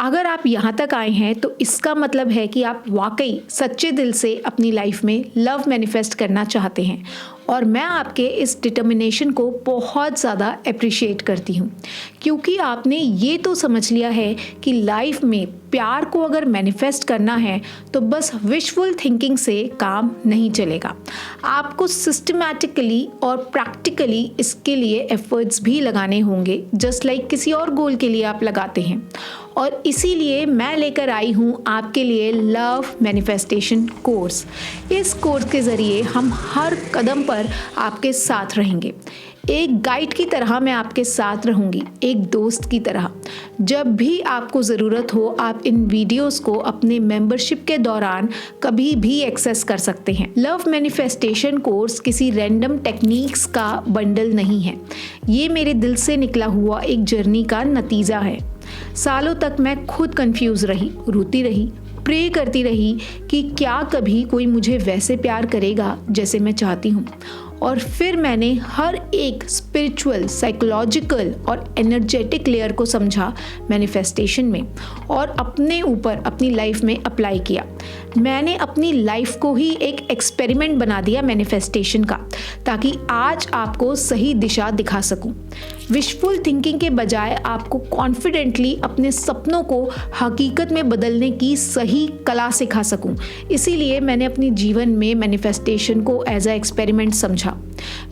अगर आप यहाँ तक आए हैं तो इसका मतलब है कि आप वाकई सच्चे दिल से अपनी लाइफ में लव मैनिफेस्ट करना चाहते हैं और मैं आपके इस डिटर्मिनेशन को बहुत ज़्यादा अप्रिशिएट करती हूँ, क्योंकि आपने ये तो समझ लिया है कि लाइफ में प्यार को अगर मैनिफेस्ट करना है तो बस विशफुल थिंकिंग से काम नहीं चलेगा। आपको सिस्टमैटिकली और प्रैक्टिकली इसके लिए एफर्ट्स भी लगाने होंगे, जस्ट लाइक किसी और गोल के लिए आप लगाते हैं। और इसीलिए मैं लेकर आई हूँ आपके लिए लव मैनिफेस्टेशन कोर्स। इस कोर्स के ज़रिए हम हर कदम पर आपके साथ रहेंगे। एक गाइड की तरह मैं आपके साथ रहूँगी, एक दोस्त की तरह। जब भी आपको ज़रूरत हो आप इन वीडियोस को अपने मेंबरशिप के दौरान कभी भी एक्सेस कर सकते हैं। लव मैनिफेस्टेशन कोर्स किसी रैंडम टेक्निक्स का बंडल नहीं है, ये मेरे दिल से निकला हुआ एक जर्नी का नतीजा है। सालों तक मैं खुद कंफ्यूज रही, रोती रही, प्रे करती रही कि क्या कभी कोई मुझे वैसे प्यार करेगा जैसे मैं चाहती हूँ। और फिर मैंने हर एक स्पिरिचुअल, साइकोलॉजिकल और एनर्जेटिक लेयर को समझा मैनिफेस्टेशन में और अपने ऊपर, अपनी लाइफ में अप्लाई किया। मैंने अपनी लाइफ को ही एक एक्सपेरिमेंट बना दिया मैनिफेस्टेशन का, ताकि आज आपको सही दिशा दिखा सकूं। विशफुल थिंकिंग के बजाय आपको कॉन्फिडेंटली अपने सपनों को हकीकत में बदलने की सही कला सिखा सकूं। इसीलिए मैंने अपने जीवन में मैनिफेस्टेशन को एज अ एक्सपेरिमेंट समझा।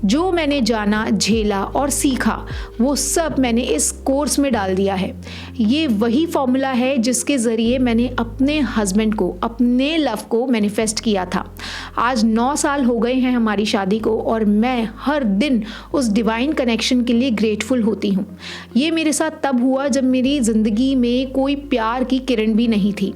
जो मैंने जाना, झेला और सीखा वो सब मैंने इस कोर्स में डाल दिया है। ये वही फॉर्मूला है जिसके ज़रिए मैंने अपने हस्बैंड को, अपने लव को मैनिफेस्ट किया था। आज 9 साल हो गए हैं हमारी शादी को और मैं हर दिन उस डिवाइन कनेक्शन के लिए ग्रेटफुल होती हूँ। ये मेरे साथ तब हुआ जब मेरी ज़िंदगी में कोई प्यार की किरण भी नहीं थी,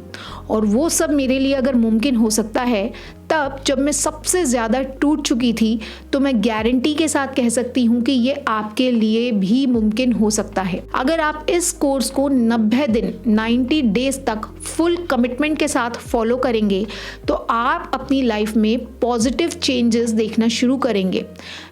और वो सब मेरे लिए अगर मुमकिन हो सकता है तब जब मैं सबसे ज़्यादा टूट चुकी थी, तो मैं गारंटी के साथ कह सकती हूँ कि ये आपके लिए भी मुमकिन हो सकता है। अगर आप इस कोर्स को 90 दिन 90 डेज तक फुल कमिटमेंट के साथ फॉलो करेंगे तो आप अपनी लाइफ में पॉजिटिव चेंजेस देखना शुरू करेंगे।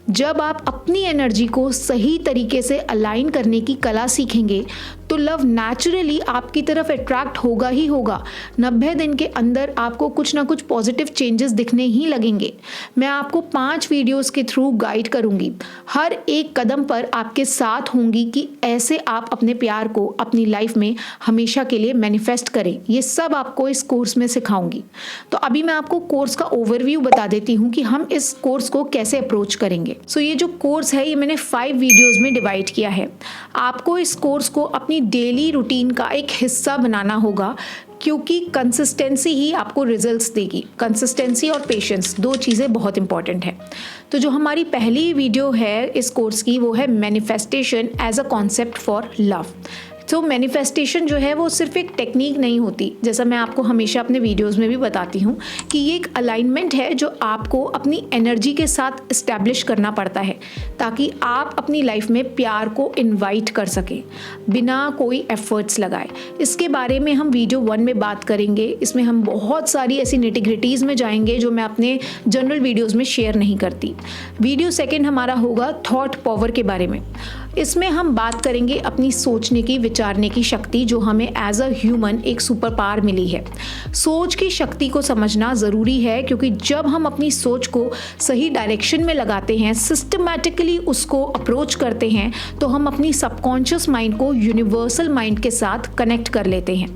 जब आप अपनी एनर्जी को सही तरीके से अलाइन करने की कला सीखेंगे तो लव नेचुरली आपकी तरफ अट्रैक्ट होगा ही होगा। 90 दिन के अंदर आपको कुछ ना कुछ पॉजिटिव चेंजेस दिखने ही लगेंगे। मैं आपको 5 वीडियोस के थ्रू गाइड करूंगी, हर एक कदम पर आपके साथ होंगी कि ऐसे आप अपने प्यार को अपनी लाइफ में हमेशा के लिए मैनिफेस्ट करें। ये सब आपको इस कोर्स में सिखाऊंगी। तो अभी मैं आपको कोर्स का ओवरव्यू बता देती हूँ कि हम इस कोर्स को कैसे अप्रोच करेंगे। सो ये जो कोर्स है ये मैंने 5 वीडियोस में डिवाइड किया है। आपको इस कोर्स को अपनी डेली रूटीन का एक हिस्सा बनाना होगा, क्योंकि कंसिस्टेंसी ही आपको रिजल्ट्स देगी। कंसिस्टेंसी और पेशेंस 2 चीज़ें बहुत इंपॉर्टेंट है। तो जो हमारी पहली वीडियो है इस कोर्स की वो है manifestation as a concept for love. तो मैनिफेस्टेशन जो है वो सिर्फ एक टेक्निक नहीं होती, जैसा मैं आपको हमेशा अपने वीडियोस में भी बताती हूँ कि ये एक अलाइनमेंट है जो आपको अपनी एनर्जी के साथ इस्टेब्लिश करना पड़ता है, ताकि आप अपनी लाइफ में प्यार को इनवाइट कर सकें बिना कोई एफर्ट्स लगाए। इसके बारे में हम वीडियो 1 में बात करेंगे। इसमें हम बहुत सारी ऐसी निटिग्रिटीज़ में जाएंगे जो मैं अपने जनरल वीडियोज़ में शेयर नहीं करती। वीडियो 2 हमारा होगा थॉट पावर के बारे में। इसमें हम बात करेंगे अपनी सोचने की, विचारने की शक्ति जो हमें एज अ ह्यूमन एक सुपर पावर मिली है। सोच की शक्ति को समझना ज़रूरी है, क्योंकि जब हम अपनी सोच को सही डायरेक्शन में लगाते हैं, सिस्टमैटिकली उसको अप्रोच करते हैं, तो हम अपनी सबकॉन्शियस माइंड को यूनिवर्सल माइंड के साथ कनेक्ट कर लेते हैं।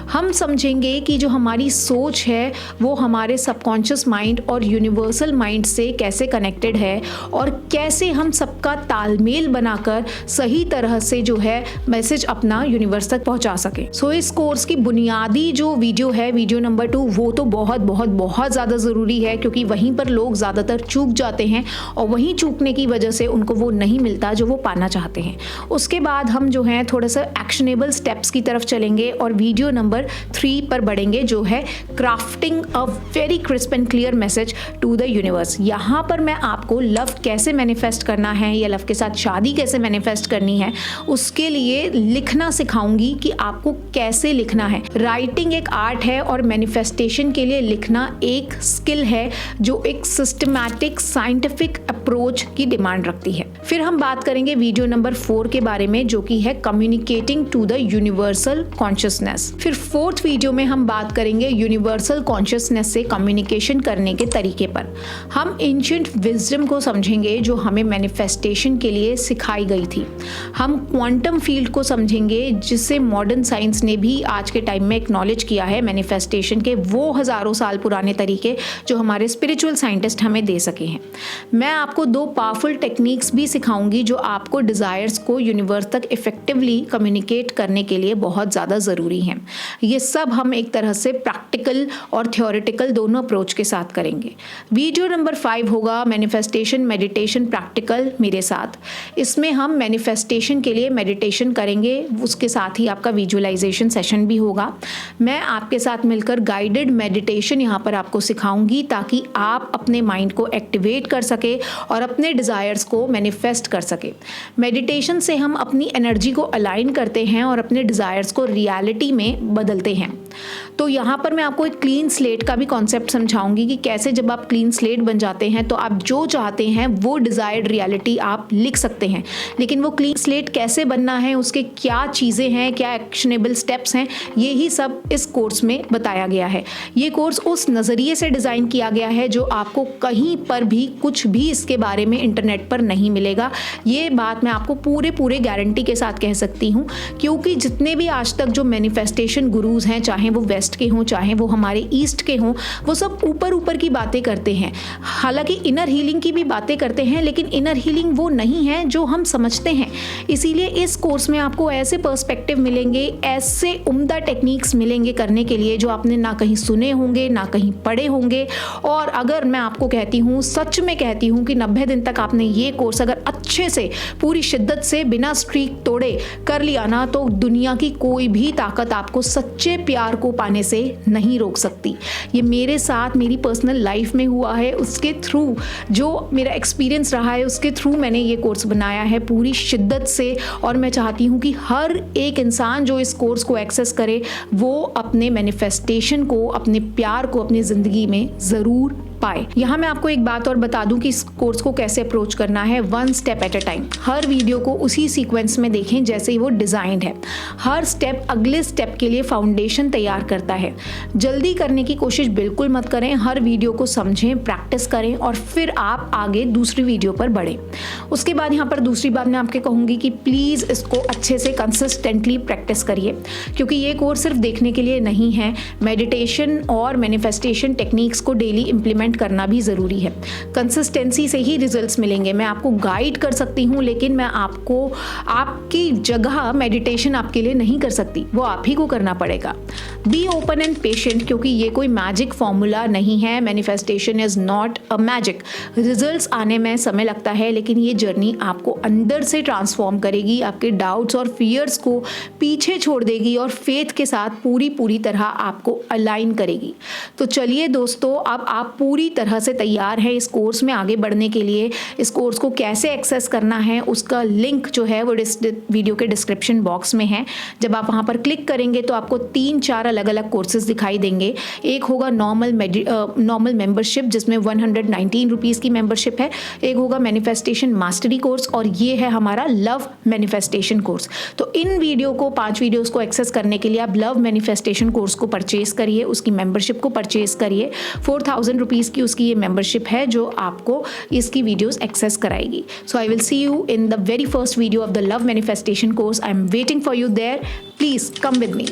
हम समझेंगे कि जो हमारी सोच है वो हमारे सबकॉन्शियस माइंड और यूनिवर्सल माइंड से कैसे कनेक्टेड है और कैसे हम सबका तालमेल बनाकर सही तरह से जो है मैसेज अपना यूनिवर्स तक पहुंचा सके। सो इस कोर्स की बुनियादी जो वीडियो है, वीडियो नंबर 2, वो तो बहुत बहुत बहुत ज़्यादा ज़रूरी है, क्योंकि वहीं पर लोग ज़्यादातर चूक जाते हैं और वहीं चूकने की वजह से उनको वो नहीं मिलता जो वो पाना चाहते हैं। उसके बाद हम जो है थोड़ा सा एक्शनेबल स्टेप्स की तरफ चलेंगे और वीडियो नंबर 3 पर बढ़ेंगे, जो है crafting a very crisp and clear message to the universe. यहाँ पर मैं आपको लव कैसे मैनिफेस्ट करना है या लव के साथ शादी कैसे मैनिफेस्ट करनी है उसके लिए लिखना सिखाऊंगी कि आपको कैसे लिखना है। राइटिंग एक आर्ट है और मैनिफेस्टेशन के लिए लिखना एक स्किल है जो एक सिस्टमैटिक साइंटिफिक अप्रोच की डिमांड रखती है। फिर हम बात करेंगे वीडियो नंबर 4 के बारे में, जो कि है communicating to the universal consciousness. फिर 4th वीडियो में हम बात करेंगे यूनिवर्सल कॉन्शियसनेस से कम्युनिकेशन करने के तरीके पर। हम एंशिएंट विजडम को समझेंगे जो हमें मैनिफेस्टेशन के लिए सिखाई गई थी। हम क्वांटम फील्ड को समझेंगे जिससे मॉडर्न साइंस ने भी आज के टाइम में एक्नॉलेज किया है मैनिफेस्टेशन के वो हजारों साल पुराने तरीके जो हमारे स्पिरिचुअल साइंटिस्ट हमें दे सके हैं। मैं आपको 2 पावरफुल टेक्निक्स भी सिखाऊंगी जो आपको डिजायर्स को यूनिवर्स तक इफेक्टिवली कम्युनिकेट करने के लिए बहुत ज़्यादा ज़रूरी हैं। ये सब हम एक तरह से प्रैक्टिकल और थ्योरेटिकल दोनों अप्रोच के साथ करेंगे। वीडियो नंबर 5 होगा मैनिफेस्टेशन मेडिटेशन प्रैक्टिकल मेरे साथ। इसमें हम मैनिफेस्टेशन के लिए मेडिटेशन करेंगे, उसके साथ ही आपका विजुअलाइजेशन सेशन भी होगा। मैं आपके साथ मिलकर गाइडेड मेडिटेशन यहाँ पर आपको सिखाऊंगी ताकि आप अपने माइंड को एक्टिवेट कर सके और अपने डिज़ायर्स को मैनिफेस्ट कर सके। मेडिटेशन से हम अपनी एनर्जी को अलाइन करते हैं और अपने डिज़ायर्स को रियलिटी में बदलते हैं। तो यहाँ पर मैं आपको एक क्लीन स्लेट का भी कॉन्सेप्ट समझाऊंगी कि कैसे जब आप क्लीन स्लेट बन जाते हैं तो आप जो चाहते हैं वो डिज़ायर्ड रियलिटी आप लिख सकते हैं। लेकिन वो क्लीन स्लेट कैसे बनना है, उसके क्या चीज़ें हैं, क्या एक्शनेबल स्टेप्स हैं, ये ही सब इस कोर्स में बताया गया है। ये कोर्स उस नज़रिए से डिज़ाइन किया गया है जो आपको कहीं पर भी कुछ भी इसके बारे में इंटरनेट पर नहीं मिलेगा। ये बात मैं आपको पूरे गारंटी के साथ कह सकती हूँ, क्योंकि जितने भी आज तक जो मैनिफेस्टेशन गुरुज हैं, चाहे वो वेस्ट के हों चाहे वो हमारे ईस्ट के हों, वो सब ऊपर की बातें करते हैं। हालांकि इनर हीलिंग की भी बातें करते हैं, लेकिन इनर हीलिंग वो नहीं है जो हम समझते हैं। इसीलिए इस कोर्स में आपको ऐसे पर्सपेक्टिव मिलेंगे, ऐसे उम्दा टेक्निक्स मिलेंगे करने के लिए जो आपने ना कहीं सुने होंगे ना कहीं पढ़े होंगे। और अगर मैं आपको कहती हूँ, सच में कहती हूँ कि 90 दिन तक आपने ये कोर्स अगर अच्छे से पूरी शिद्दत से बिना स्ट्रीक तोड़े कर लिया ना, तो दुनिया की कोई भी ताकत आपको सच्चे प्यार को पाने से नहीं रोक सकती। ये मेरे साथ मेरी पर्सनल लाइफ में हुआ है, उसके थ्रू जो मेरा एक्सपीरियंस रहा है उसके थ्रू मैंने ये कोर्स बनाया है पूरी शिद्दत से। और मैं चाहती हूँ कि हर एक इंसान जो इस कोर्स को एक्सेस करे वो अपने मैनिफेस्टेशन को, अपने प्यार को अपनी ज़िंदगी में ज़रूर पाए। यहाँ मैं आपको एक बात और बता दूं कि इस कोर्स को कैसे अप्रोच करना है, 1 step at a time. Her video को उसी सीक्वेंस में देखें जैसे ही वो डिजाइन्ड है। हर स्टेप अगले स्टेप के लिए फाउंडेशन तैयार करता है। जल्दी करने की कोशिश बिल्कुल मत करें, हर वीडियो को समझें, प्रैक्टिस करें और फिर आप आगे दूसरी वीडियो पर बढ़ें। उसके बाद यहाँ पर दूसरी बात मैं आपके कहूँगी कि प्लीज़ इसको अच्छे से कंसिस्टेंटली प्रैक्टिस करिए, क्योंकि ये कोर्स सिर्फ देखने के लिए नहीं है। मेडिटेशन और मैनिफेस्टेशन टेक्निक्स को डेली इम्प्लीमेंट करना भी ज़रूरी है। कंसिस्टेंसी से ही रिजल्ट्स मिलेंगे। मैं आपको गाइड कर सकती हूँ, लेकिन मैं आपको आपकी जगह मेडिटेशन आपके लिए नहीं कर सकती, वो आप ही को करना पड़ेगा। बी ओपन एंड पेशेंट, क्योंकि ये कोई मैजिक फॉर्मूला नहीं है। Manifestation is not a magic. Results आने में समय लगता है, लेकिन ये जर्नी आपको अंदर से ट्रांसफॉर्म करेगी, आपके डाउट्स और फियर्स को पीछे छोड़ देगी और फेथ के साथ पूरी तरह आपको अलाइन करेगी। तो चलिए दोस्तों, अब आप पूरी तरह से तैयार हैं इस कोर्स में आगे बढ़ने के लिए। इस कोर्स को कैसे एक्सेस करना है उसका लिंक जो है वो वीडियो के डिस्क्रिप्शन बॉक्स में है। जब आप वहां पर क्लिक करेंगे तो आपको 3-4 अलग-अलग कोर्सेज दिखाई देंगे। एक होगा नॉर्मल मेंबरशिप जिसमें 119 रुपीज़ की मेंबरशिप है। एक होगा मैनिफेस्टेशन मास्टरी कोर्स और ये है हमारा लव मैनिफेस्टेशन कोर्स। तो इन वीडियो को 5 वीडियोस को एक्सेस करने के लिए आप लव मैनिफेस्टेशन कोर्स को परचेज करिए, उसकी मेंबरशिप को परचेज करिए। 4000 रुपीज़ की उसकी ये मेंबरशिप है जो आपको इसकी वीडियोस एक्सेस कराएगी। So I will see you in the very first video of the love manifestation course. I am waiting for you there. Please come with me.